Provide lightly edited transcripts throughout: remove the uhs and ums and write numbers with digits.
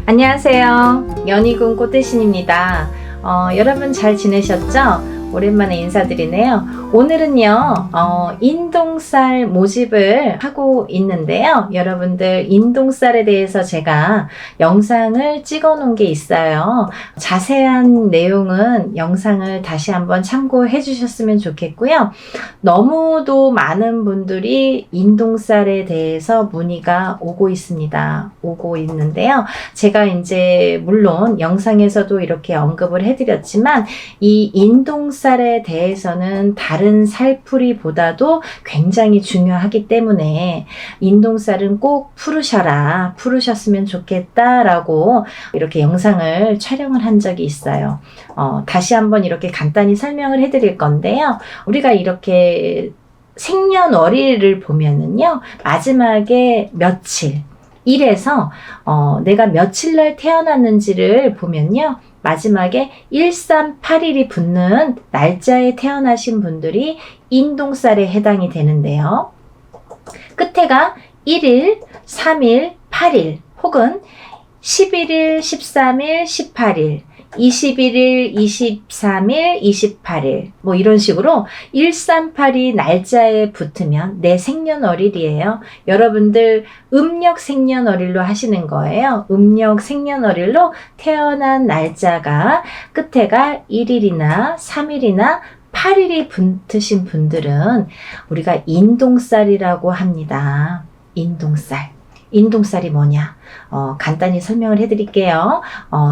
안녕하세요. 연희군 꽃대신입니다. 여러분 잘 지내셨죠? 오랜만에 인사드리네요. 오늘은요, 인동쌀 모집을 하고 있는데요. 여러분들 인동쌀에 대해서 제가 영상을 찍어 놓은 게 있어요. 자세한 내용은 영상을 다시 한번 참고해 주셨으면 좋겠고요. 너무도 많은 분들이 인동쌀에 대해서 문의가 오고 있는데요. 제가 이제 물론 영상에서도 이렇게 언급을 해드렸지만 이 인동쌀에 대해서는 다른 살풀이보다도 굉장히 중요하기 때문에 인동쌀은 꼭 풀으셨으면 좋겠다라고 이렇게 영상을 촬영을 한 적이 있어요. 다시 한번 이렇게 간단히 설명을 해드릴 건데요. 우리가 이렇게 생년월일을 보면은요, 마지막에 며칠, 일에서 내가 며칠 날 태어났는지를 보면요, 마지막에 1381이 붙는 날짜에 태어나신 분들이 인동쌀에 해당이 되는데요. 끝에가 1일, 3일, 8일 혹은 11일, 13일, 18일 21일, 23일, 28일 뭐 이런 식으로 1382 날짜에 붙으면 내 생년월일이에요. 여러분들 음력 생년월일로 하시는 거예요. 음력 생년월일로 태어난 날짜가 끝에가 1일이나 3일이나 8일이 붙으신 분들은 우리가 인동쌀이라고 합니다. 인동쌀이 뭐냐? 간단히 설명을 해드릴게요.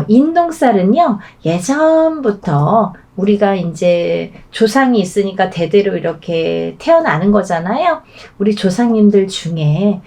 인동쌀은요, 예전부터 우리가 이제 조상이 있으니까 대대로 이렇게 태어나는 거잖아요. 우리 조상님들 중에,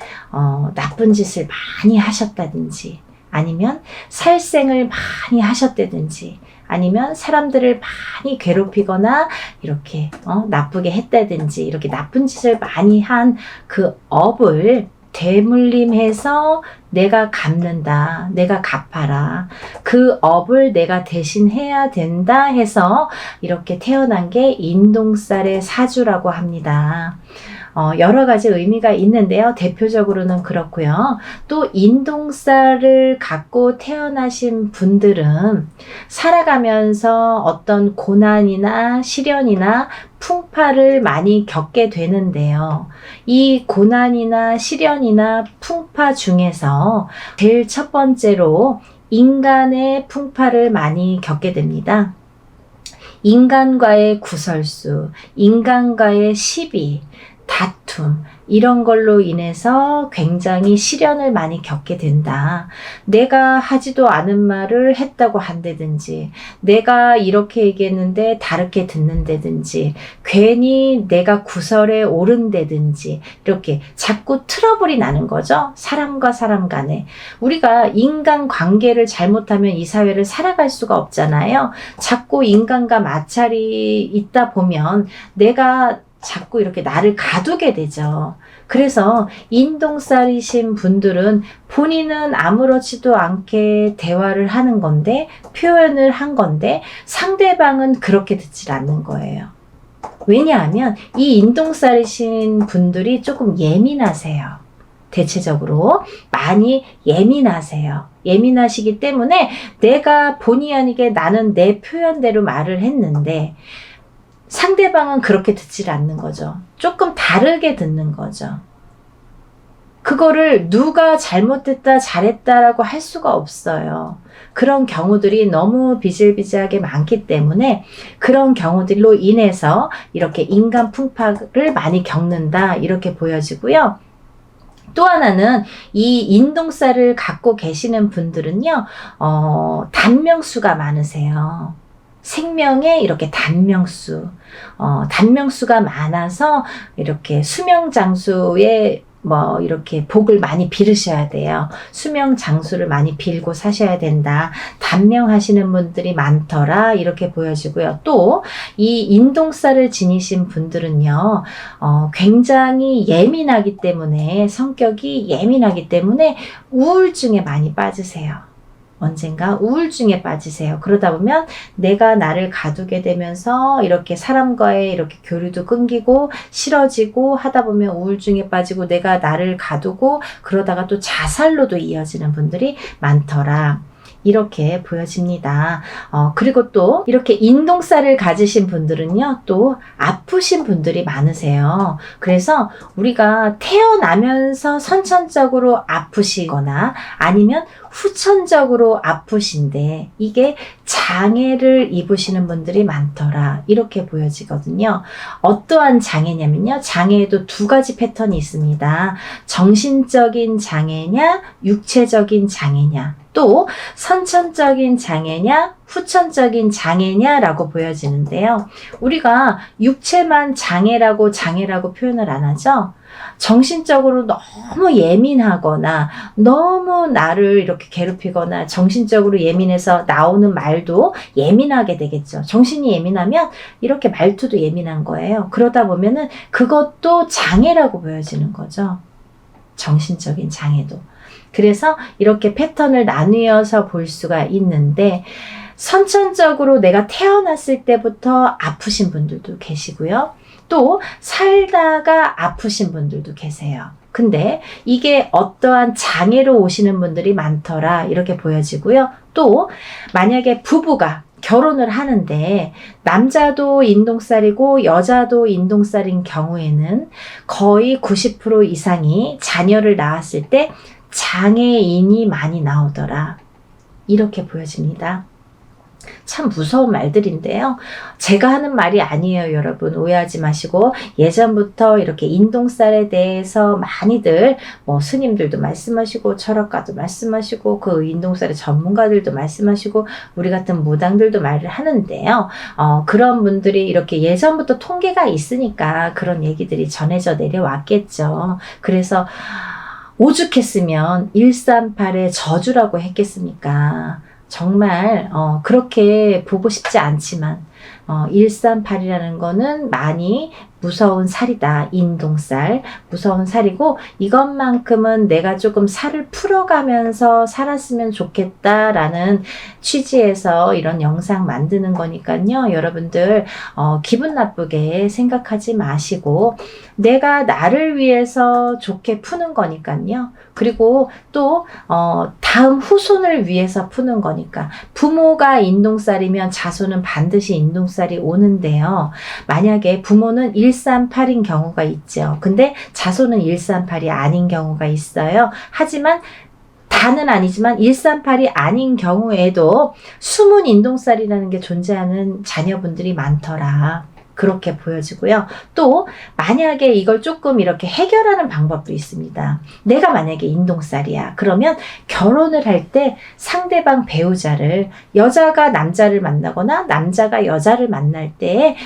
나쁜 짓을 많이 하셨다든지, 아니면 살생을 많이 하셨다든지, 아니면 사람들을 많이 괴롭히거나 이렇게 나쁘게 했다든지, 이렇게 나쁜 짓을 많이 한 그 업을 되물림해서 내가 갚는다, 내가 갚아라, 그 업을 내가 대신해야 된다 해서 이렇게 태어난 게 인동쌀의 사주라고 합니다. 여러 가지 의미가 있는데요. 대표적으로는 그렇고요. 또 인동쌀을 갖고 태어나신 분들은 살아가면서 어떤 고난이나 시련이나 풍파를 많이 겪게 되는데요. 이 고난이나 시련이나 풍파 중에서 제일 첫 번째로 인간의 풍파를 많이 겪게 됩니다. 인간과의 구설수, 인간과의 시비, 다툼, 이런 걸로 인해서 굉장히 시련을 많이 겪게 된다. 내가 하지도 않은 말을 했다고 한다든지, 내가 이렇게 얘기했는데 다르게 듣는다든지, 괜히 내가 구설에 오른다든지, 이렇게 자꾸 트러블이 나는 거죠. 사람과 사람 간에. 우리가 인간 관계를 잘못하면 이 사회를 살아갈 수가 없잖아요. 자꾸 인간과 마찰이 있다 보면 내가 자꾸 이렇게 나를 가두게 되죠. 그래서 인동쌀이신 분들은 본인은 아무렇지도 않게 대화를 하는 건데, 표현을 한 건데, 상대방은 그렇게 듣질 않는 거예요. 왜냐하면 이 인동쌀이신 분들이 조금 예민하세요. 대체적으로 많이 예민하세요. 예민하시기 때문에 내가 본의 아니게 나는 내 표현대로 말을 했는데 상대방은 그렇게 듣질 않는 거죠. 조금 다르게 듣는 거죠. 그거를 누가 잘못했다, 잘했다라고 할 수가 없어요. 그런 경우들이 너무 비일비재하게 많기 때문에 그런 경우들로 인해서 이렇게 인간 풍파를 많이 겪는다, 이렇게 보여지고요. 또 하나는 이 인동쌀을 갖고 계시는 분들은요, 단명수가 많으세요. 생명에 이렇게 단명수가 많아서 이렇게 수명장수에 이렇게 복을 많이 빌으셔야 돼요. 수명장수를 많이 빌고 사셔야 된다. 단명하시는 분들이 많더라, 이렇게 보여지고요. 또 이 인동쌀을 지니신 분들은요, 굉장히 예민하기 때문에, 성격이 예민하기 때문에 우울증에 많이 빠지세요. 언젠가 우울증에 빠지세요. 그러다 보면 내가 나를 가두게 되면서 이렇게 사람과의 이렇게 교류도 끊기고 싫어지고 하다 보면 우울증에 빠지고 내가 나를 가두고 그러다가 또 자살로도 이어지는 분들이 많더라. 이렇게 보여집니다. 그리고 또 이렇게 인동살을 가지신 분들은요, 또 아프신 분들이 많으세요. 그래서 우리가 태어나면서 선천적으로 아프시거나 아니면 후천적으로 아프신데 이게 장애를 입으시는 분들이 많더라. 이렇게 보여지거든요. 어떠한 장애냐면요. 장애에도 두 가지 패턴이 있습니다. 정신적인 장애냐, 육체적인 장애냐. 또 선천적인 장애냐 후천적인 장애냐라고 보여지는데요. 우리가 육체만 장애라고 표현을 안 하죠. 정신적으로 너무 예민하거나 너무 나를 이렇게 괴롭히거나 정신적으로 예민해서 나오는 말도 예민하게 되겠죠. 정신이 예민하면 이렇게 말투도 예민한 거예요. 그러다 보면은 그것도 장애라고 보여지는 거죠. 정신적인 장애도. 그래서 이렇게 패턴을 나누어서 볼 수가 있는데 선천적으로 내가 태어났을 때부터 아프신 분들도 계시고요. 또 살다가 아프신 분들도 계세요. 근데 이게 어떠한 장애로 오시는 분들이 많더라 이렇게 보여지고요. 또 만약에 부부가 결혼을 하는데 남자도 인동살이고 여자도 인동살인 경우에는 거의 90% 이상이 자녀를 낳았을 때 장애인이 많이 나오더라. 이렇게 보여집니다. 참 무서운 말들인데요. 제가 하는 말이 아니에요, 여러분. 오해하지 마시고 예전부터 이렇게 인동살에 대해서 많이들 스님들도 말씀하시고 철학가도 말씀하시고 그 인동살의 전문가들도 말씀하시고 우리 같은 무당들도 말을 하는데요. 그런 분들이 이렇게 예전부터 통계가 있으니까 그런 얘기들이 전해져 내려왔겠죠. 그래서 오죽했으면 138의 저주라고 했겠습니까? 정말 그렇게 보고 싶지 않지만 138이라는 거는 많이 무서운 살이다. 인동살. 무서운 살이고 이것만큼은 내가 조금 살을 풀어가면서 살았으면 좋겠다라는 취지에서 이런 영상 만드는 거니까요. 여러분들 기분 나쁘게 생각하지 마시고 내가 나를 위해서 좋게 푸는 거니까요. 그리고 또 다음 후손을 위해서 푸는 거니까 부모가 인동살이면 자손은 반드시 인동살이 오는데요. 만약에 부모는 138인 경우가 있죠. 근데 자손은 138이 아닌 경우가 있어요. 하지만 다는 아니지만 138이 아닌 경우에도 숨은 인동살이라는 게 존재하는 자녀분들이 많더라. 그렇게 보여지고요. 또 만약에 이걸 조금 이렇게 해결하는 방법도 있습니다. 내가 만약에 인동살이야. 그러면 결혼을 할 때 상대방 배우자를 여자가 남자를 만나거나 남자가 여자를 만날 때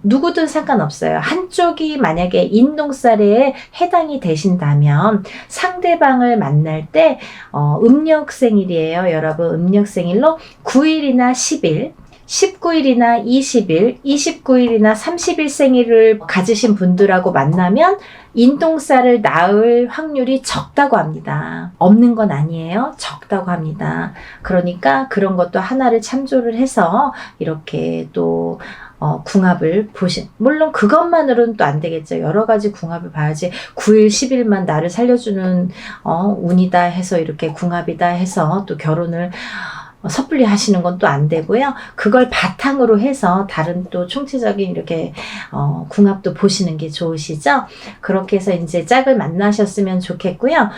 누구든 상관없어요. 한쪽이 만약에 인동살에 해당이 되신다면 상대방을 만날 때 음력생일이에요. 여러분 음력생일로 9일이나 10일 19일이나 20일, 29일이나 30일 생일을 가지신 분들하고 만나면 인동살을 낳을 확률이 적다고 합니다. 없는 건 아니에요. 적다고 합니다. 그러니까 그런 것도 하나를 참조를 해서 이렇게 또 궁합을 물론 그것만으로는 또 안 되겠죠. 여러 가지 궁합을 봐야지 9일, 10일만 나를 살려주는 운이다 해서 이렇게 궁합이다 해서 또 결혼을 섣불리 하시는 건 또 안 되고요. 그걸 바탕으로 해서 다른 또 총체적인 이렇게 궁합도 보시는 게 좋으시죠. 그렇게 해서 이제 짝을 만나셨으면 좋겠고요.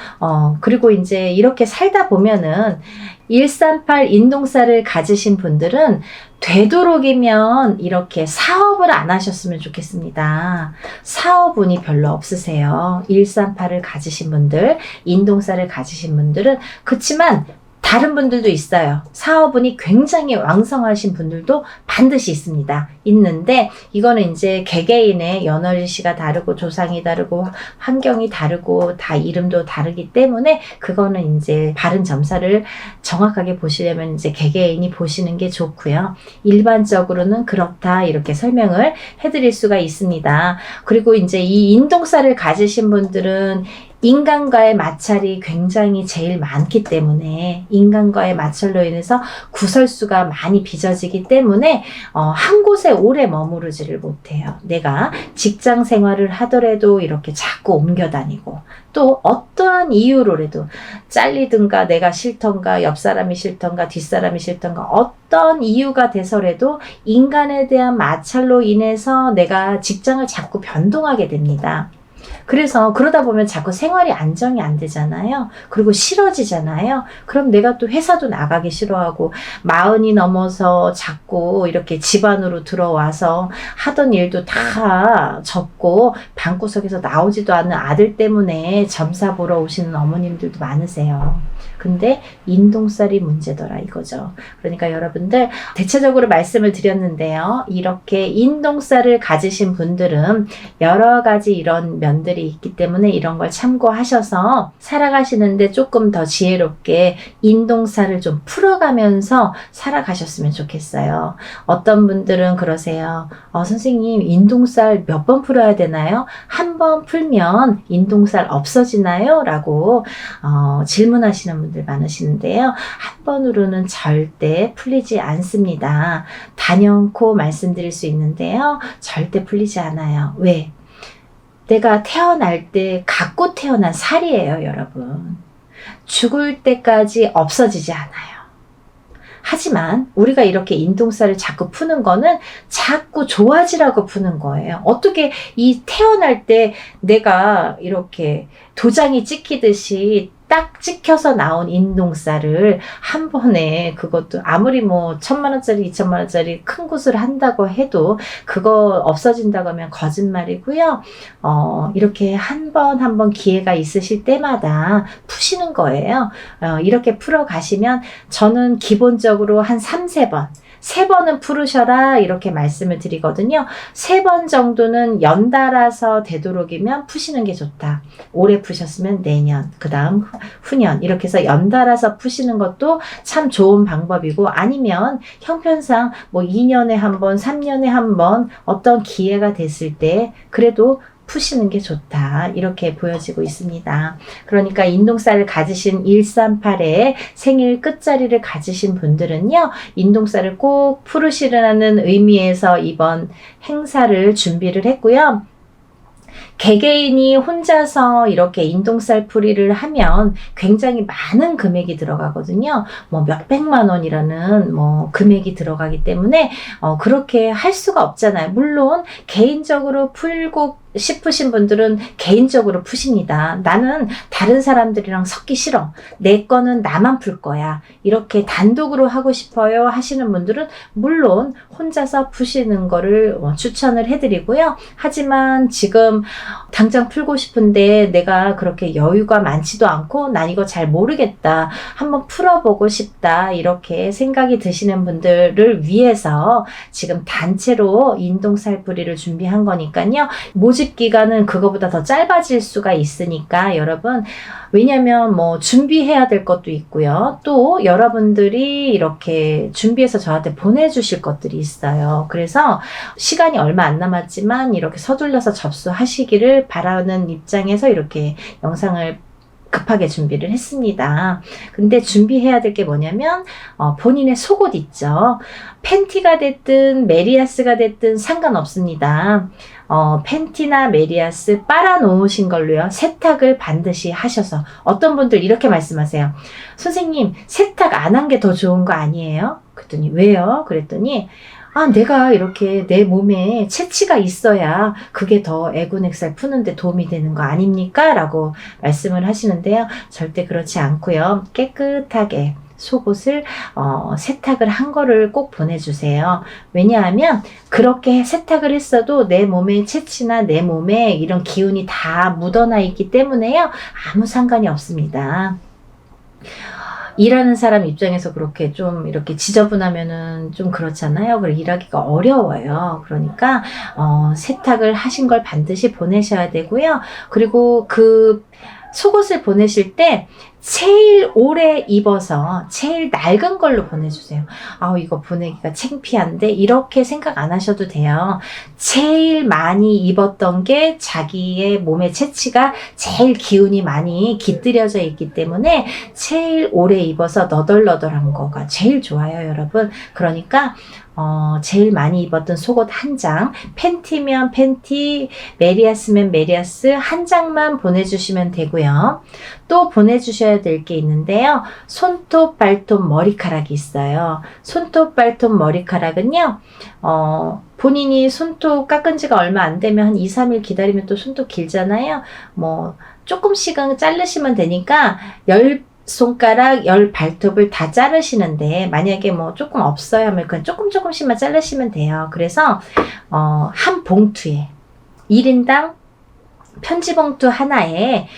그리고 이제 이렇게 살다 보면은 138 인동살을 가지신 분들은 되도록이면 이렇게 사업을 안 하셨으면 좋겠습니다. 사업운이 별로 없으세요. 138을 가지신 분들, 인동살을 가지신 분들은 그렇지만 다른 분들도 있어요. 사업운이 굉장히 왕성하신 분들도 반드시 있습니다. 있는데 이거는 이제 개개인의 연월일시가 다르고 조상이 다르고 환경이 다르고 다 이름도 다르기 때문에 그거는 이제 바른 점사를 정확하게 보시려면 이제 개개인이 보시는 게 좋고요. 일반적으로는 그렇다 이렇게 설명을 해드릴 수가 있습니다. 그리고 이제 이 인동살을 가지신 분들은 인간과의 마찰이 굉장히 제일 많기 때문에 인간과의 마찰로 인해서 구설수가 많이 빚어지기 때문에 한 곳에 오래 머무르지를 못해요. 내가 직장 생활을 하더라도 이렇게 자꾸 옮겨 다니고 또 어떠한 이유로라도 잘리든가 내가 싫던가 옆 사람이 싫던가 뒷사람이 싫던가 어떤 이유가 돼서라도 인간에 대한 마찰로 인해서 내가 직장을 자꾸 변동하게 됩니다. 그래서 그러다 보면 자꾸 생활이 안정이 안 되잖아요. 그리고 싫어지잖아요. 그럼 내가 또 회사도 나가기 싫어하고 40이 넘어서 자꾸 이렇게 집안으로 들어와서 하던 일도 다 접고 방구석에서 나오지도 않는 아들 때문에 점사 보러 오시는 어머님들도 많으세요. 근데 인동살이 문제더라 이거죠. 그러니까 여러분들 대체적으로 말씀을 드렸는데요. 이렇게 인동살을 가지신 분들은 여러 가지 이런 면들이 있기 때문에 이런 걸 참고하셔서 살아가시는데 조금 더 지혜롭게 인동살을 좀 풀어가면서 살아가셨으면 좋겠어요. 어떤 분들은 그러세요. 선생님 인동살 몇 번 풀어야 되나요? 한 번 풀면 인동살 없어지나요? 라고 질문하시는 분들 많으시는데요. 한 번으로는 절대 풀리지 않습니다. 단연코 말씀드릴 수 있는데요. 절대 풀리지 않아요. 왜? 내가 태어날 때 갖고 태어난 살이에요, 여러분. 죽을 때까지 없어지지 않아요. 하지만 우리가 이렇게 인동살을 자꾸 푸는 거는 자꾸 좋아지라고 푸는 거예요. 어떻게 이 태어날 때 내가 이렇게 도장이 찍히듯이 딱 찍혀서 나온 인동살을 한 번에 그것도 아무리 뭐 1,000만 원짜리 2,000만 원짜리 큰 곳을 한다고 해도 그거 없어진다고 하면 거짓말이고요. 이렇게 한 번 기회가 있으실 때마다 푸시는 거예요. 이렇게 풀어 가시면 저는 기본적으로 한 3-4번 3번은 풀으셔라 이렇게 말씀을 드리거든요. 3번 정도는 연달아서 되도록이면 푸시는 게 좋다. 올해 푸셨으면 내년, 그 다음 후년 이렇게 해서 연달아서 푸시는 것도 참 좋은 방법이고 아니면 형편상 뭐 2년에 한 번, 3년에 한 번 어떤 기회가 됐을 때 그래도 푸시는 게 좋다. 이렇게 보여지고 있습니다. 그러니까 인동살을 가지신 138의 생일 끝자리를 가지신 분들은요. 인동살을 꼭 풀으시라는 의미에서 이번 행사를 준비를 했고요. 개개인이 혼자서 이렇게 인동살 풀이를 하면 굉장히 많은 금액이 들어가거든요. 뭐 몇백만 원이라는 뭐 금액이 들어가기 때문에 그렇게 할 수가 없잖아요. 물론 개인적으로 풀고 싶으신 분들은 개인적으로 푸십니다. 나는 다른 사람들이랑 섞기 싫어. 내 거는 나만 풀 거야. 이렇게 단독으로 하고 싶어요 하시는 분들은 물론 혼자서 푸시는 거를 추천을 해드리고요. 하지만 지금 당장 풀고 싶은데 내가 그렇게 여유가 많지도 않고 난 이거 잘 모르겠다. 한번 풀어보고 싶다. 이렇게 생각이 드시는 분들을 위해서 지금 단체로 인동살풀이를 준비한 거니까요. 모집 기간은 그거보다 더 짧아질 수가 있으니까 여러분 왜냐면 뭐 준비해야 될 것도 있고요. 또 여러분들이 이렇게 준비해서 저한테 보내주실 것들이 있어요. 그래서 시간이 얼마 안 남았지만 이렇게 서둘러서 접수하시기를 바라는 입장에서 이렇게 영상을 급하게 준비를 했습니다. 근데 준비해야 될 게 뭐냐면 본인의 속옷 있죠. 팬티가 됐든 메리아스가 됐든 상관없습니다. 팬티나 메리아스 빨아놓으신 걸로요. 세탁을 반드시 하셔서 어떤 분들 이렇게 말씀하세요. 선생님 세탁 안 한 게 더 좋은 거 아니에요? 그랬더니 왜요? 그랬더니 내가 이렇게 내 몸에 채취가 있어야 그게 더 애군액살 푸는데 도움이 되는 거 아닙니까? 라고 말씀을 하시는데요. 절대 그렇지 않고요. 깨끗하게 속옷을 세탁을 한 거를 꼭 보내주세요. 왜냐하면 그렇게 세탁을 했어도 내 몸의 채취나 내 몸에 이런 기운이 다 묻어나 있기 때문에요. 아무 상관이 없습니다. 일하는 사람 입장에서 그렇게 좀 이렇게 지저분하면은 좀 그렇잖아요. 그리고 일하기가 어려워요. 그러니까 세탁을 하신 걸 반드시 보내셔야 되고요. 그리고 그 속옷을 보내실 때 제일 오래 입어서 제일 낡은 걸로 보내주세요. 이거 보내기가 창피한데 이렇게 생각 안 하셔도 돼요. 제일 많이 입었던 게 자기의 몸의 체취가 제일 기운이 많이 깃들여져 있기 때문에 제일 오래 입어서 너덜너덜한 거가 제일 좋아요, 여러분. 그러니까 제일 많이 입었던 속옷 한 장, 팬티면 팬티, 메리아스면 메리아스 한 장만 보내주시면 되고요. 또 보내주셔야 될 게 있는데요. 손톱, 발톱, 머리카락이 있어요. 손톱, 발톱, 머리카락은요. 본인이 손톱 깎은 지가 얼마 안 되면 한 2, 3일 기다리면 또 손톱 길잖아요. 조금씩은 자르시면 되니까 10손가락 10발톱을 다 자르시는데 만약에 조금 없어요 하면 그냥 조금씩만 자르시면 돼요. 그래서 한 봉투에 1인당 편지봉투 하나에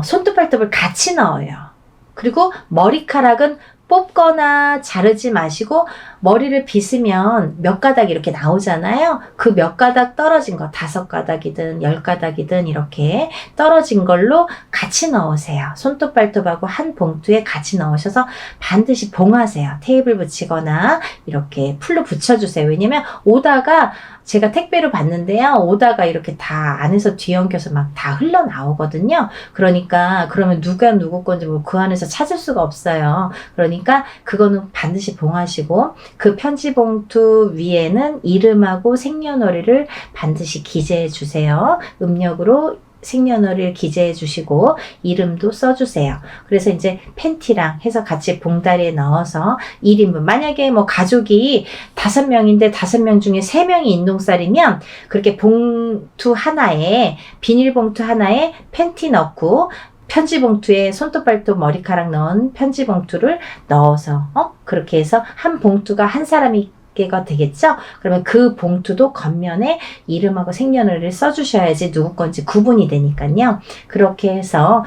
손톱 발톱을 같이 넣어요. 그리고 머리카락은 뽑거나 자르지 마시고 머리를 빗으면 몇 가닥 이렇게 나오잖아요. 그 몇 가닥 떨어진 거 5가닥이든 10가닥이든 이렇게 떨어진 걸로 같이 넣으세요. 손톱 발톱하고 한 봉투에 같이 넣으셔서 반드시 봉하세요. 테이블 붙이거나 이렇게 풀로 붙여주세요. 왜냐면 오다가 제가 택배로 받는데요. 오다가 이렇게 다 안에서 뒤엉켜서 막 다 흘러나오거든요. 그러니까 그러면 누가 누구 건지 그 안에서 찾을 수가 없어요. 그러니까 그거는 반드시 봉하시고 그 편지 봉투 위에는 이름하고 생년월일을 반드시 기재해 주세요. 음력으로 생년월일 기재해 주시고 이름도 써주세요. 그래서 이제 팬티랑 해서 같이 봉다리에 넣어서 1인분 만약에 가족이 5명인데 5명 중에 3명이 인동살이면 그렇게 봉투 하나에 비닐봉투 하나에 팬티 넣고 편지 봉투에 손톱 발톱 머리카락 넣은 편지 봉투를 넣어서 그렇게 해서 한 봉투가 한 사람이 가 되겠죠? 그러면 그 봉투도 겉면에 이름하고 생년월일을 써주셔야지 누구 건지 구분이 되니까요. 그렇게 해서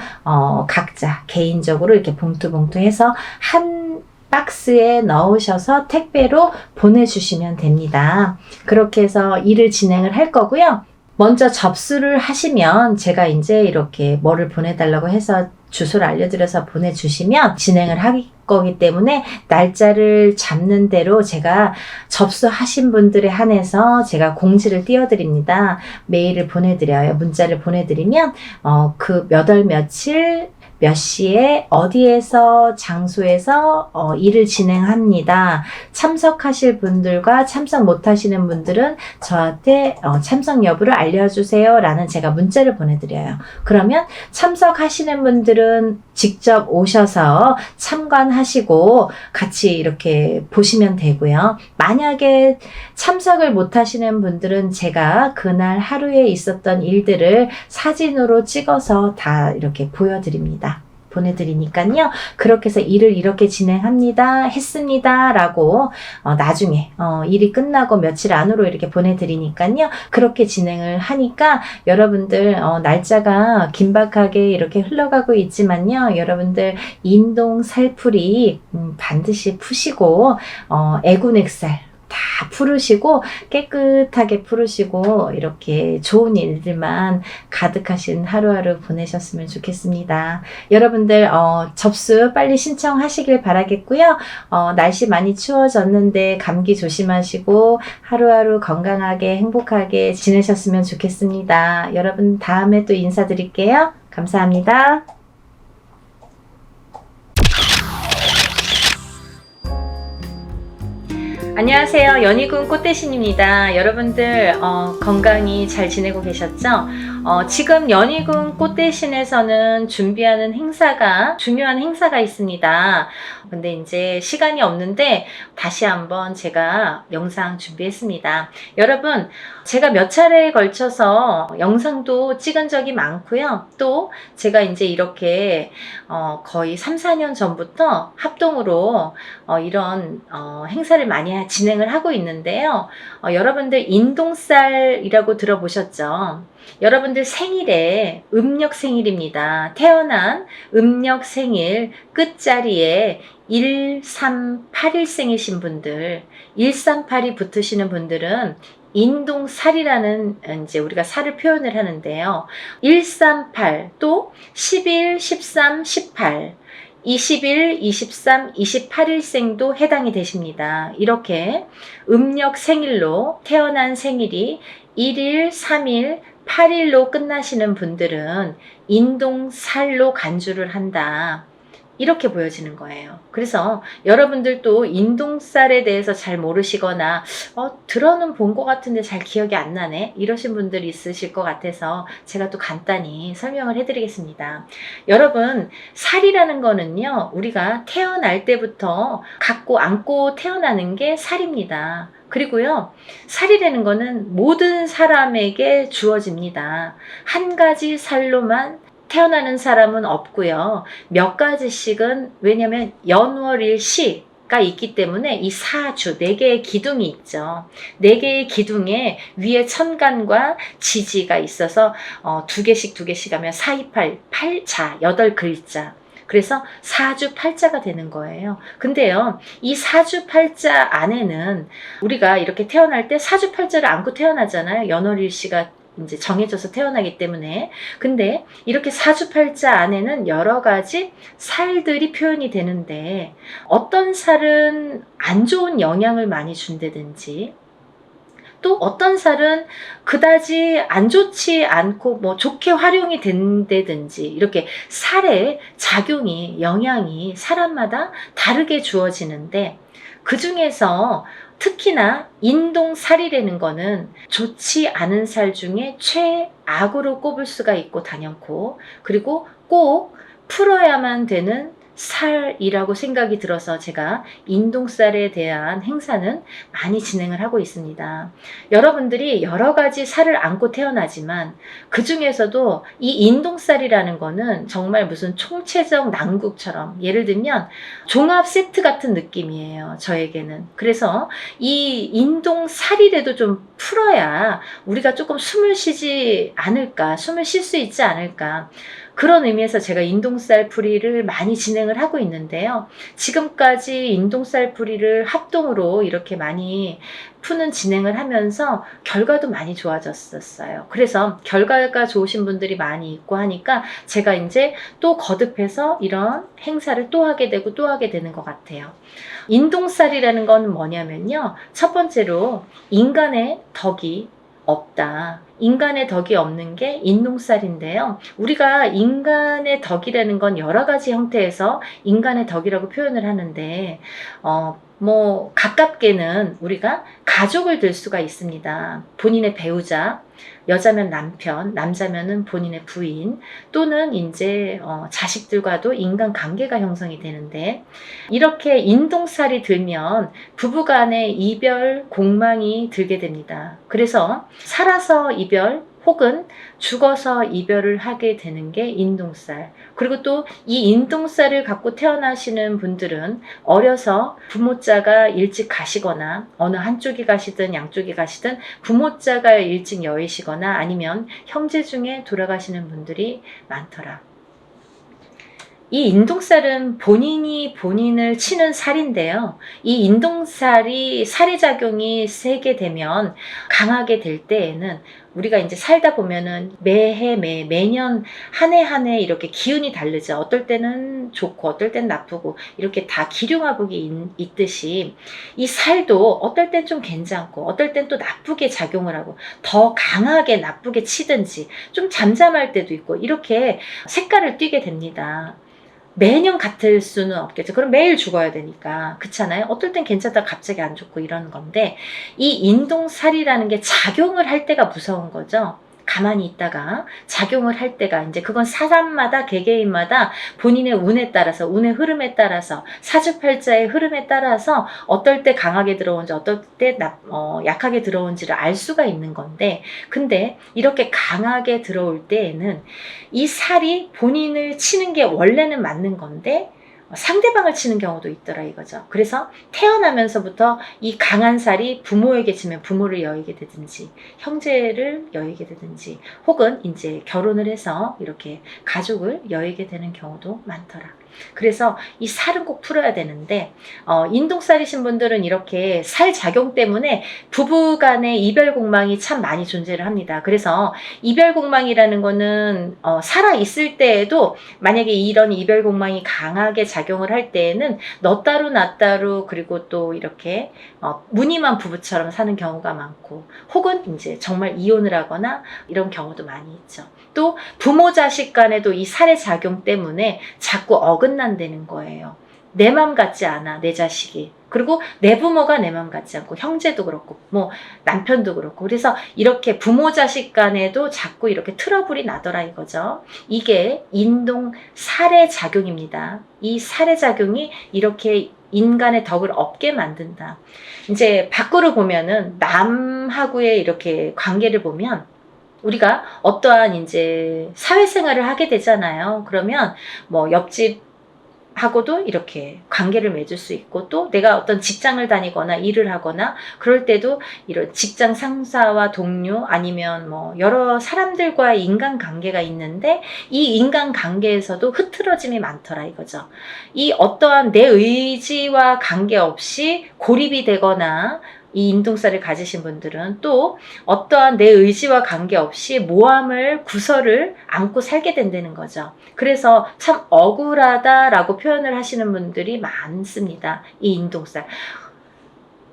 각자 개인적으로 이렇게 봉투 해서 한 박스에 넣으셔서 택배로 보내주시면 됩니다. 그렇게 해서 일을 진행을 할 거고요. 먼저 접수를 하시면 제가 이제 이렇게 뭐를 보내달라고 해서 주소를 알려드려서 보내주시면 진행을 할 거기 때문에 날짜를 잡는 대로 제가 접수하신 분들에 한해서 제가 공지를 띄워드립니다. 메일을 보내드려요. 문자를 보내드리면 그 몇 월 며칠 몇 시에 어디에서 장소에서 일을 진행합니다. 참석하실 분들과 참석 못하시는 분들은 저한테 참석 여부를 알려주세요 라는 제가 문자를 보내드려요. 그러면 참석하시는 분들은 직접 오셔서 참관하시고 같이 이렇게 보시면 되고요. 만약에 참석을 못하시는 분들은 제가 그날 하루에 있었던 일들을 사진으로 찍어서 다 이렇게 보내드리니까요. 그렇게 해서 일을 이렇게 진행합니다. 했습니다. 라고 나중에 일이 끝나고 며칠 안으로 이렇게 보내드리니까요. 그렇게 진행을 하니까 여러분들 날짜가 긴박하게 이렇게 흘러가고 있지만요. 여러분들 인동 살풀이 반드시 푸시고 애군액살 다 풀으시고 깨끗하게 풀으시고 이렇게 좋은 일들만 가득하신 하루하루 보내셨으면 좋겠습니다. 여러분들 접수 빨리 신청하시길 바라겠고요. 날씨 많이 추워졌는데 감기 조심하시고 하루하루 건강하게 행복하게 지내셨으면 좋겠습니다. 여러분 다음에 또 인사드릴게요. 감사합니다. 안녕하세요. 연희군 꽃대신입니다. 여러분들 건강히 잘 지내고 계셨죠? 지금 연희군 꽃대신에서는 준비하는 중요한 행사가 있습니다. 근데 이제 시간이 없는데 다시 한번 제가 영상 준비했습니다. 여러분, 제가 몇 차례에 걸쳐서 영상도 찍은 적이 많고요. 또 제가 이제 이렇게 거의 3, 4년 전부터 합동으로 이런 행사를 많이 진행을 하고 있는데요. 여러분들 인동살이라고 들어보셨죠? 여러분들 생일에 음력 생일입니다. 태어난 음력 생일 끝자리에 1381생이신 분들, 138이 붙으시는 분들은 인동살이라는 이제 우리가 살을 표현을 하는데요. 138, 또 11, 13, 18 21, 23, 28일생도 해당이 되십니다. 이렇게 음력 생일로 태어난 생일이 1일, 3일, 8일로 끝나시는 분들은 인동살로 간주를 한다. 이렇게 보여지는 거예요. 그래서 여러분들도 인동살에 대해서 잘 모르시거나 들어는 본 것 같은데 잘 기억이 안 나네 이러신 분들이 있으실 것 같아서 제가 또 간단히 설명을 해드리겠습니다. 여러분, 살이라는 거는요, 우리가 태어날 때부터 갖고 안고 태어나는 게 살입니다. 그리고요, 살이라는 거는 모든 사람에게 주어집니다. 한 가지 살로만 태어나는 사람은 없고요. 몇 가지씩은, 왜냐면 연월일시가 있기 때문에 이 사주, 4개의 기둥이 있죠. 4개의 기둥에 위에 천간과 지지가 있어서 2개씩 하면 4, 2, 8, 8자, 8글자. 그래서 사주 팔자가 되는 거예요. 근데요, 이 사주 팔자 안에는 우리가 이렇게 태어날 때 사주 팔자를 안고 태어나잖아요. 연월일시가 이제 정해져서 태어나기 때문에. 근데 이렇게 사주팔자 안에는 여러 가지 살들이 표현이 되는데, 어떤 살은 안 좋은 영향을 많이 준다든지, 또 어떤 살은 그다지 안 좋지 않고 뭐 좋게 활용이 된다든지, 이렇게 살의 작용이, 영향이 사람마다 다르게 주어지는데, 그 중에서 특히나 인동살이라는 거는 좋지 않은 살 중에 최악으로 꼽을 수가 있고 당연코, 그리고 꼭 풀어야만 되는 살이라고 생각이 들어서 제가 인동살에 대한 행사는 많이 진행을 하고 있습니다. 여러분들이 여러 가지 살을 안고 태어나지만 그 중에서도 이 인동살이라는 거는 정말 무슨 총체적 난국처럼, 예를 들면 종합 세트 같은 느낌이에요, 저에게는. 그래서 이 인동살이라도 좀 풀어야 우리가 조금 숨을 쉬지 않을까, 숨을 쉴 수 있지 않을까, 그런 의미에서 제가 인동살 풀이를 많이 진행을 하고 있는데요. 지금까지 인동살 풀이를 합동으로 이렇게 많이 푸는 진행을 하면서 결과도 많이 좋아졌었어요. 그래서 결과가 좋으신 분들이 많이 있고 하니까 제가 이제 또 거듭해서 이런 행사를 또 하게 되고 또 하게 되는 것 같아요. 인동살이라는 건 뭐냐면요, 첫 번째로 인간의 덕이 없다. 인간의 덕이 없는 게 인동살인데요. 우리가 인간의 덕이라는 건 여러 가지 형태에서 인간의 덕이라고 표현을 하는데, 가깝게는 우리가 가족을 들 수가 있습니다. 본인의 배우자, 여자면 남편, 남자면은 본인의 부인, 또는 이제 자식들과도 인간 관계가 형성이 되는데, 이렇게 인동살이 들면 부부간의 이별 공망이 들게 됩니다. 그래서 살아서 이별 혹은 죽어서 이별을 하게 되는 게 인동살. 그리고 또 이 인동살을 갖고 태어나시는 분들은 어려서 부모자가 일찍 가시거나, 어느 한쪽이 가시든 양쪽이 가시든 부모자가 일찍 여의시거나 아니면 형제 중에 돌아가시는 분들이 많더라. 이 인동살은 본인이 본인을 치는 살인데요. 이 인동살이 살의 작용이 세게 되면, 강하게 될 때에는 우리가 이제 살다 보면은 매해 매년 한 해 한 해 이렇게 기운이 다르죠. 어떨 때는 좋고 어떨 때는 나쁘고, 이렇게 다 기륭화복이 있듯이 이 살도 어떨 땐 좀 괜찮고 어떨 땐 또 나쁘게 작용을 하고, 더 강하게 나쁘게 치든지 좀 잠잠할 때도 있고, 이렇게 색깔을 띠게 됩니다. 매년 같을 수는 없겠죠. 그럼 매일 죽어야 되니까. 그렇잖아요. 어떨 땐 괜찮다 갑자기 안 좋고 이러는 건데, 이 인동살이라는 게 작용을 할 때가 무서운 거죠. 가만히 있다가 작용을 할 때가, 이제 그건 사람마다 개개인마다 본인의 운에 따라서, 운의 흐름에 따라서, 사주팔자의 흐름에 따라서 어떨 때 강하게 들어온지 어떨 때 약하게 들어온지를 알 수가 있는 건데, 근데 이렇게 강하게 들어올 때에는 이 살이 본인을 치는 게 원래는 맞는 건데, 상대방을 치는 경우도 있더라 이거죠. 그래서 태어나면서부터 이 강한 살이 부모에게 지면 부모를 여의게 되든지 형제를 여의게 되든지 혹은 이제 결혼을 해서 이렇게 가족을 여의게 되는 경우도 많더라. 그래서 이 살은 꼭 풀어야 되는데 인동살이신 분들은 이렇게 살 작용 때문에 부부 간의 이별 공망이 참 많이 존재를 합니다. 그래서 이별 공망이라는 거는 살아 있을 때에도 만약에 이런 이별 공망이 강하게 작용을 할 때에는 너 따로 나 따로 그리고 또 이렇게 무늬만 부부처럼 사는 경우가 많고 혹은 이제 정말 이혼을 하거나 이런 경우도 많이 있죠. 또 부모 자식 간에도 이 살의 작용 때문에 자꾸 어긋난다는 거예요. 내 맘 같지 않아 내 자식이. 그리고 내 부모가 내 맘 같지 않고 형제도 그렇고 뭐 남편도 그렇고 그래서 이렇게 부모 자식 간에도 자꾸 이렇게 트러블이 나더라 이거죠. 이게 인동 살의 작용입니다. 이 살의 작용이 이렇게 인간의 덕을 없게 만든다. 이제 밖으로 보면은 남하고의 이렇게 관계를 보면 우리가 어떠한 이제 사회생활을 하게 되잖아요. 그러면 뭐 옆집하고도 이렇게 관계를 맺을 수 있고 또 내가 어떤 직장을 다니거나 일을 하거나 그럴 때도 이런 직장 상사와 동료 아니면 뭐 여러 사람들과의 인간관계가 있는데 이 인간관계에서도 흐트러짐이 많더라 이거죠. 이 어떠한 내 의지와 관계없이 고립이 되거나 이 인동살을 가지신 분들은 또 어떠한 내 의지와 관계없이 모함을 구설을 안고 살게 된다는 거죠. 그래서 참 억울하다라고 표현을 하시는 분들이 많습니다. 이 인동살.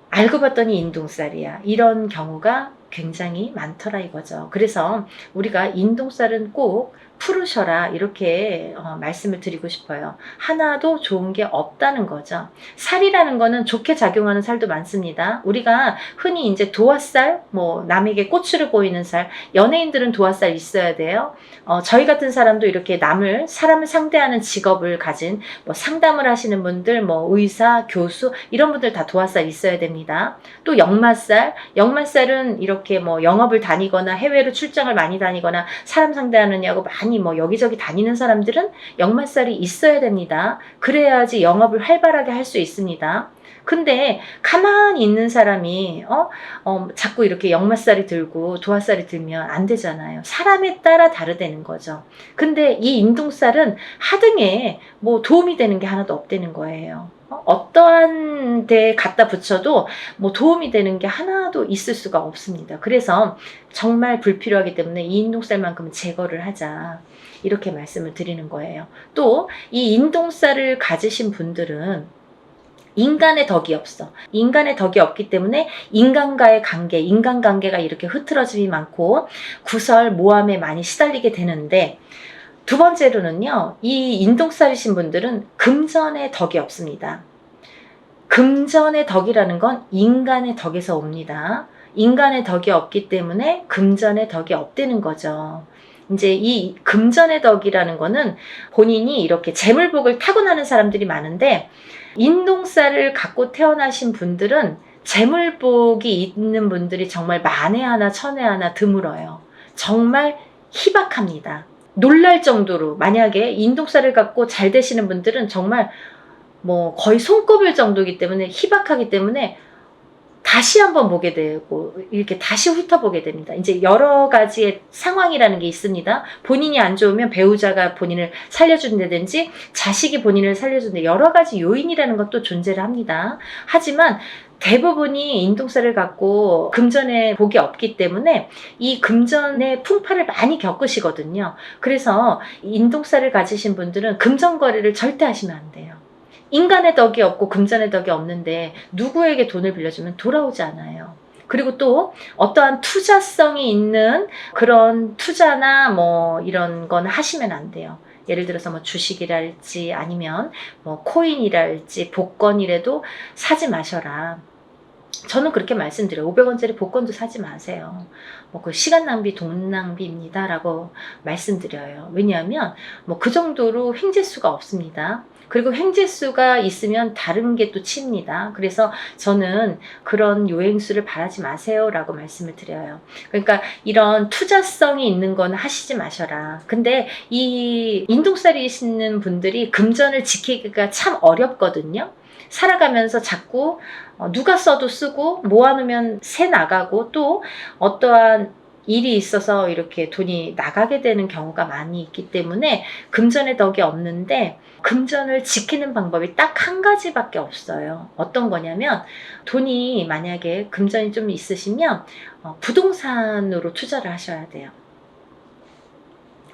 알고 봤더니 인동살이야. 이런 경우가 굉장히 많더라 이거죠. 그래서 우리가 인동살은 꼭 풀으셔라 이렇게 말씀을 드리고 싶어요. 하나도 좋은 게 없다는 거죠. 살이라는 거는 좋게 작용하는 살도 많습니다. 우리가 흔히 이제 도화살, 뭐 남에게 꼬추를 보이는 살, 연예인들은 도화살 있어야 돼요. 저희 같은 사람도 이렇게 사람을 상대하는 직업을 가진 뭐 상담을 하시는 분들, 뭐 의사, 교수 이런 분들 다 도화살 있어야 됩니다. 또 역마살은 이렇게 뭐 영업을 다니거나 해외로 출장을 많이 다니거나 사람 상대하느냐고 많이 뭐 여기저기 다니는 사람들은 역마살이 있어야 됩니다. 그래야지 영업을 활발하게 할 수 있습니다. 근데 가만히 있는 사람이 자꾸 이렇게 역마살이 들고 도화살이 들면 안 되잖아요. 사람에 따라 다르다는 거죠. 근데 이 인동살은 하등에 뭐 도움이 되는 게 하나도 없다는 거예요. 어떠한 데에 갖다 붙여도 뭐 도움이 되는 게 하나도 있을 수가 없습니다. 그래서 정말 불필요하기 때문에 이 인동살만큼은 제거를 하자. 이렇게 말씀을 드리는 거예요. 또 이 인동살을 가지신 분들은 인간의 덕이 없어. 인간의 덕이 없기 때문에 인간과의 관계, 인간관계가 이렇게 흐트러짐이 많고 구설, 모함에 많이 시달리게 되는데 두 번째로는요. 이 인동살이신 분들은 금전의 덕이 없습니다. 금전의 덕이라는 건 인간의 덕에서 옵니다. 인간의 덕이 없기 때문에 금전의 덕이 없다는 거죠. 이제 이 금전의 덕이라는 거는 본인이 이렇게 재물복을 타고나는 사람들이 많은데 인동살을 갖고 태어나신 분들은 재물복이 있는 분들이 정말 만에 하나 천에 하나 드물어요. 정말 희박합니다. 놀랄 정도로 만약에 인동살을 갖고 잘 되시는 분들은 정말 뭐 거의 손꼽을 정도이기 때문에 희박하기 때문에 다시 한번 보게 되고 이렇게 다시 훑어보게 됩니다. 이제 여러 가지의 상황이라는 게 있습니다. 본인이 안 좋으면 배우자가 본인을 살려준다든지 자식이 본인을 살려준다 여러 가지 요인이라는 것도 존재를 합니다. 하지만 대부분이 인동살을 갖고 금전의 복이 없기 때문에 이 금전의 풍파를 많이 겪으시거든요. 그래서 인동살을 가지신 분들은 금전 거래를 절대 하시면 안 돼요. 인간의 덕이 없고 금전의 덕이 없는데 누구에게 돈을 빌려주면 돌아오지 않아요. 그리고 또 어떠한 투자성이 있는 그런 투자나 뭐 이런 건 하시면 안 돼요. 예를 들어서 뭐 주식이랄지 아니면 뭐 코인이랄지 복권이라도 사지 마셔라. 저는 그렇게 말씀드려요. 500원짜리 복권도 사지 마세요. 뭐 그 시간 낭비, 돈 낭비입니다. 라고 말씀드려요. 왜냐하면 뭐 그 정도로 횡재수가 없습니다. 그리고 횡재수가 있으면 다른 게 또 칩니다. 그래서 저는 그런 요행수를 바라지 마세요라고 말씀을 드려요. 그러니까 이런 투자성이 있는 건 하시지 마셔라. 근데 이 인동살이시는 분들이 금전을 지키기가 참 어렵거든요. 살아가면서 자꾸 누가 써도 쓰고 모아놓으면 새 나가고 또 어떠한 일이 있어서 이렇게 돈이 나가게 되는 경우가 많이 있기 때문에 금전의 덕이 없는데, 금전을 지키는 방법이 딱 한 가지밖에 없어요. 어떤 거냐면, 돈이 만약에 금전이 좀 있으시면 부동산으로 투자를 하셔야 돼요.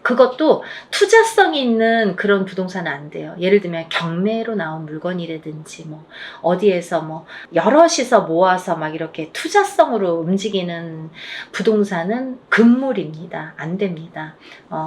그것도 투자성이 있는 그런 부동산은 안 돼요. 예를 들면 경매로 나온 물건이라든지 뭐 어디에서 뭐 여럿이서 모아서 막 이렇게 투자성으로 움직이는 부동산은 금물입니다. 안 됩니다.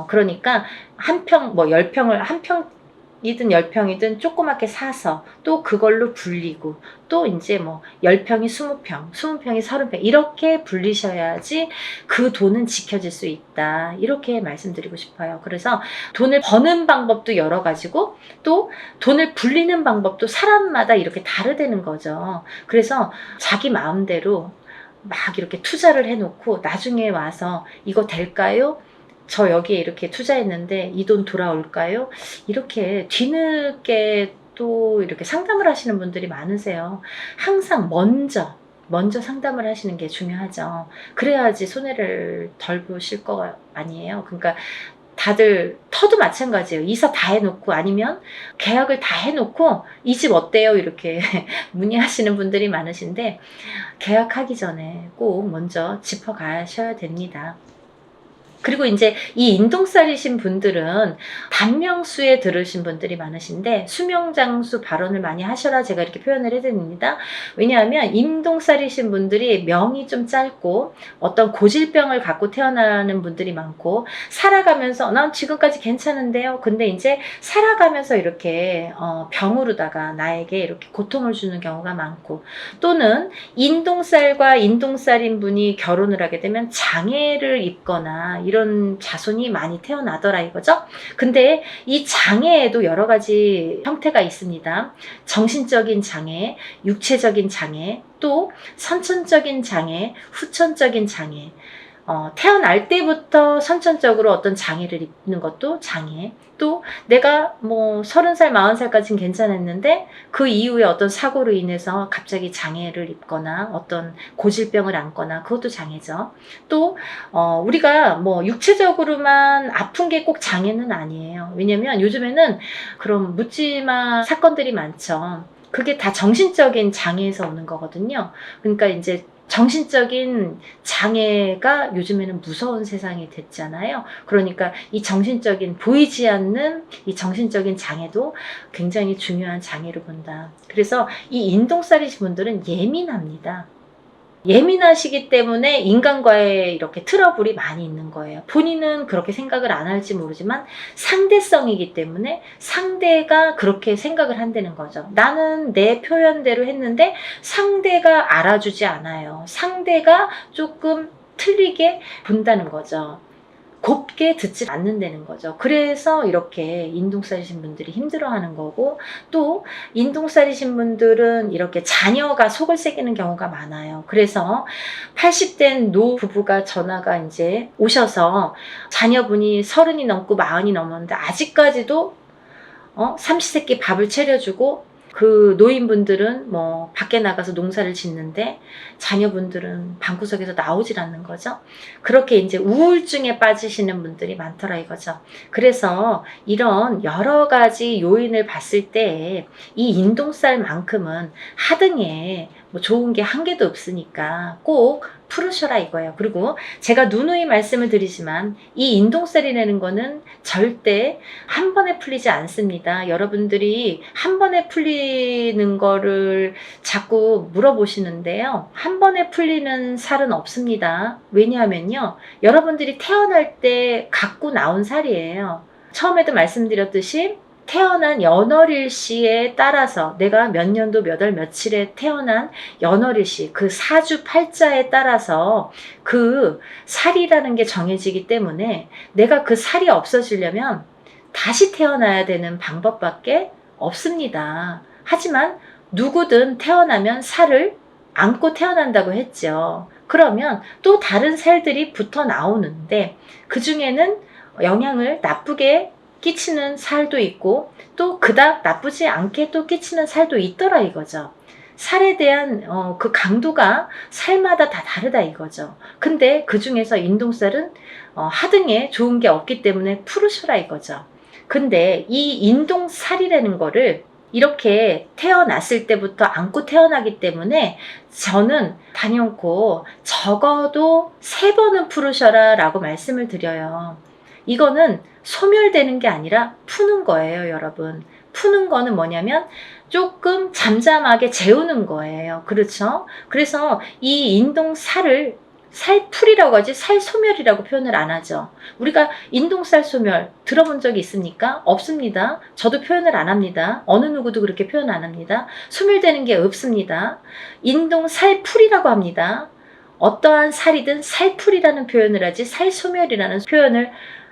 그러니까 한 평, 뭐 10평을 한 평이든 10평이든 조그맣게 사서 또 그걸로 불리고 또 이제 뭐 10평이 20평, 20평이 30평 이렇게 불리셔야지 그 돈은 지켜질 수 있다. 이렇게 말씀드리고 싶어요. 그래서 돈을 버는 방법도 여러 가지고 또 돈을 불리는 방법도 사람마다 이렇게 다르다는 거죠. 그래서 자기 마음대로 막 이렇게 투자를 해놓고 나중에 와서 이거 될까요? 저 여기에 이렇게 투자했는데 이 돈 돌아올까요? 이렇게 뒤늦게 또 이렇게 상담을 하시는 분들이 많으세요. 항상 먼저 상담을 하시는 게 중요하죠. 그래야지 손해를 덜 보실 거 아니에요. 그러니까 다들 터도 마찬가지예요. 이사 다 해놓고 아니면 계약을 다 해놓고 이 집 어때요? 이렇게 문의하시는 분들이 많으신데, 계약하기 전에 꼭 먼저 짚어가셔야 됩니다. 그리고 이제 이 인동살이신 분들은 단명수에 들으신 분들이 많으신데 수명장수 발언을 많이 하셔라 제가 이렇게 표현을 해드립니다. 왜냐하면 인동살이신 분들이 명이 좀 짧고 어떤 고질병을 갖고 태어나는 분들이 많고, 살아가면서 난 지금까지 괜찮은데요. 근데 이제 살아가면서 이렇게 병으로다가 나에게 이렇게 고통을 주는 경우가 많고, 또는 인동살과 인동살인 분이 결혼을 하게 되면 장애를 입거나 이런 자손이 많이 태어나더라 이거죠. 근데 이 장애에도 여러 가지 형태가 있습니다. 정신적인 장애, 육체적인 장애, 또 선천적인 장애, 후천적인 장애. 태어날 때부터 선천적으로 어떤 장애를 입는 것도 장애. 또 내가 뭐 30살, 40살까지는 괜찮았는데 그 이후에 어떤 사고로 인해서 갑자기 장애를 입거나 어떤 고질병을 안거나 그것도 장애죠. 또 우리가 뭐 육체적으로만 아픈 게 꼭 장애는 아니에요. 왜냐면 요즘에는 그런 묻지마 사건들이 많죠. 그게 다 정신적인 장애에서 오는 거거든요. 그러니까 이제 정신적인 장애가 요즘에는 무서운 세상이 됐잖아요. 그러니까 이 정신적인, 보이지 않는 이 정신적인 장애도 굉장히 중요한 장애로 본다. 그래서 이 인동살이신 분들은 예민합니다. 예민하시기 때문에 인간과의 이렇게 트러블이 많이 있는 거예요. 본인은 그렇게 생각을 안 할지 모르지만 상대성이기 때문에 상대가 그렇게 생각을 한다는 거죠. 나는 내 표현대로 했는데 상대가 알아주지 않아요. 상대가 조금 틀리게 본다는 거죠. 곱게 듣지 않는다는 거죠. 그래서 이렇게 인동살이신 분들이 힘들어하는 거고, 또 인동살이신 분들은 이렇게 자녀가 속을 새기는 경우가 많아요. 그래서 80된 노 부부가 전화가 이제 오셔서 자녀분이 30이 넘고 40이 넘었는데 아직까지도 삼시세끼 밥을 차려주고, 그 노인분들은 뭐 밖에 나가서 농사를 짓는데 자녀분들은 방구석에서 나오질 않는 거죠. 그렇게 이제 우울증에 빠지시는 분들이 많더라 이거죠. 그래서 이런 여러 가지 요인을 봤을 때 이 인동살만큼은 하등에 뭐 좋은 게 한 개도 없으니까 꼭 풀으셔라 이거예요. 그리고 제가 누누이 말씀을 드리지만 이 인동살이라는 거는 절대 한 번에 풀리지 않습니다. 여러분들이 한 번에 풀리는 거를 자꾸 물어보시는데요. 한 번에 풀리는 살은 없습니다. 왜냐하면요, 여러분들이 태어날 때 갖고 나온 살이에요. 처음에도 말씀드렸듯이 태어난 연월일시에 따라서 내가 몇 년도 몇 월 며칠에 태어난 연월일시 그 사주 팔자에 따라서 그 살이라는 게 정해지기 때문에 내가 그 살이 없어지려면 다시 태어나야 되는 방법밖에 없습니다. 하지만 누구든 태어나면 살을 안고 태어난다고 했죠. 그러면 또 다른 살들이 붙어 나오는데 그 중에는 영향을 나쁘게 끼치는 살도 있고 또 그닥 나쁘지 않게 또 끼치는 살도 있더라 이거죠. 살에 대한 그 강도가 살마다 다 다르다 이거죠. 근데 그 중에서 인동살은 하등에 좋은 게 없기 때문에 푸르셔라 이거죠. 근데 이 인동살이라는 거를 이렇게 태어났을 때부터 안고 태어나기 때문에 저는 단연코 적어도 3번은 푸르셔라 라고 말씀을 드려요. 이거는 소멸되는 게 아니라 푸는 거예요, 여러분. 푸는 거는 뭐냐면 조금 잠잠하게 재우는 거예요. 그렇죠? 그래서 이 인동살을 살풀이라고 하지 살소멸이라고 표현을 안 하죠. 우리가 인동살 소멸 들어본 적이 있습니까? 없습니다. 저도 표현을 안 합니다. 어느 누구도 그렇게 표현 안 합니다. 소멸되는 게 없습니다. 인동살풀이라고 합니다. 어떠한 살이든 살풀이라는 표현을 하지 살소멸이라는 표현을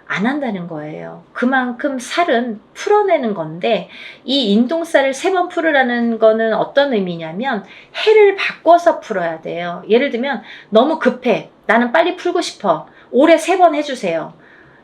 안 한다는 거예요. 그만큼 살은 풀어내는 건데 이 인동살을 3번 풀으라는 거는 어떤 의미냐면 해를 바꿔서 풀어야 돼요. 예를 들면 너무 급해. 나는 빨리 풀고 싶어. 올해 3번 해주세요.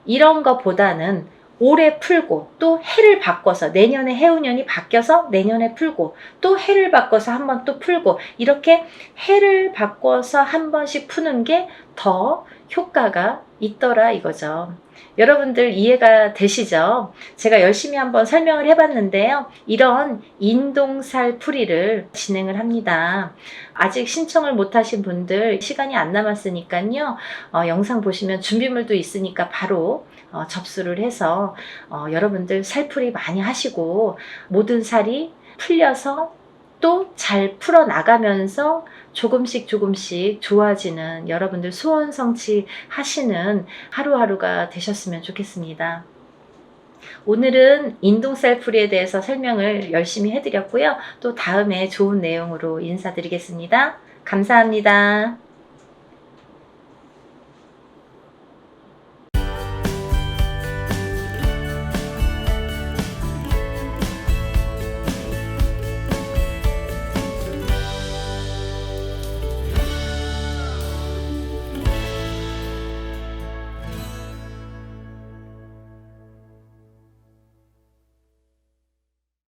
이런 것보다는 올해 풀고 또 해를 바꿔서 내년에 해운년이 바뀌어서 내년에 풀고 또 해를 바꿔서 한 번 또 풀고 이렇게 해를 바꿔서 한 번씩 푸는 게 더 효과가 있더라 이거죠. 여러분들 이해가 되시죠? 제가 열심히 한번 설명을 해봤는데요. 이런 인동살 풀이를 진행을 합니다. 아직 신청을 못하신 분들 시간이 안 남았으니까요. 영상 보시면 준비물도 있으니까 바로 접수를 해서 여러분들 살풀이 많이 하시고 모든 살이 풀려서 또 잘 풀어나가면서 조금씩 좋아지는 여러분들 소원 성취하시는 하루하루가 되셨으면 좋겠습니다. 오늘은 인동살 풀이에 대해서 설명을 열심히 해드렸고요. 또 다음에 좋은 내용으로 인사드리겠습니다. 감사합니다.